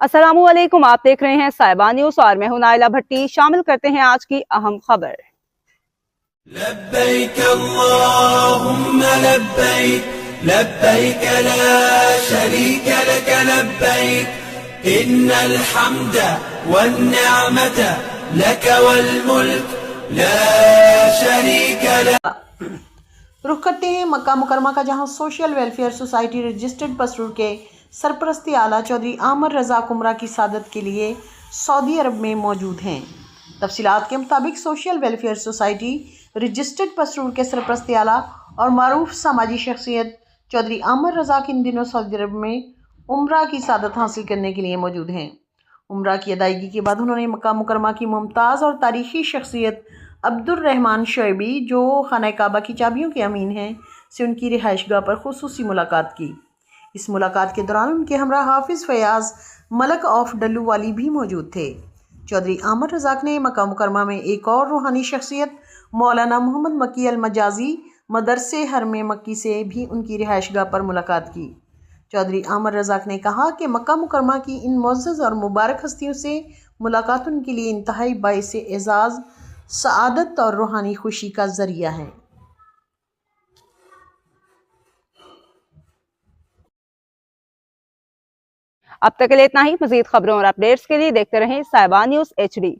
अस्सलामुअलैकुम, आप देख रहे हैं साहिबा न्यूज और मैं हूं नाइला भट्टी। शामिल करते हैं आज की अहम खबर। लब्बैक अल्लाहुम्मा लब्बैक लब्बैक ला शरीक लक लब्बैक इन्नल हम्द वन्निअमत लक वल मुल्क ला शरीक लक। रुख करते हैं मक्का मुकरमा का, जहां social welfare society registered Pasrur के सरपरस्ती आला चौधरी आमिर रज़ाक उम्रा की सादत के लिए सऊदी अरब में मौजूद हैं। तफसीलात के मुताबिक social welfare society registered Pasrur के सरपरस्ती आला और मारूफ समाजी शख्सियत चौधरी आमिर रज़ाक इन दिनों सऊदी अरब में उम्रा की सादत हासिल करने के लिए मौजूद हैं। उम्रा की अदायगी के बाद उन्होंने मक्का मुकरमा की मुमताज़ और तारीखी शख्सियत अब्दुर्रहमान शोएबी, जो खाना काबा की चाबियों के अमीन हैं, से उनकी रिहाइशगाह पर खुसूसी मुलाकात की। इस मुलाकात के दौरान उनके हमरा हाफिज़ फयाज मलक ऑफ डल्लू वाली भी मौजूद थे। चौधरी आमिर रज़ाक ने मक्का मुकरमा में एक और रूहानी शख्सियत मौलाना मोहम्मद मक्की अल मजाजी मदरसे हरमे मक्की से भी उनकी रिहाइशगाह पर मुलाकात की। चौधरी आमिर रज़ाक ने कहा कि मक्का मुकरमा की इन मुअज़्ज़ज़ और मुबारक हस्तियों से मुलाकात उनके लिए इंतहाई बाइस एज़ाज़, सआदत और रूहानी खुशी का ज़रिया है। अब तक के लिए इतना ही। मज़ीद खबरों और अपडेट्स के लिए देखते रहें साहिबा न्यूज HD।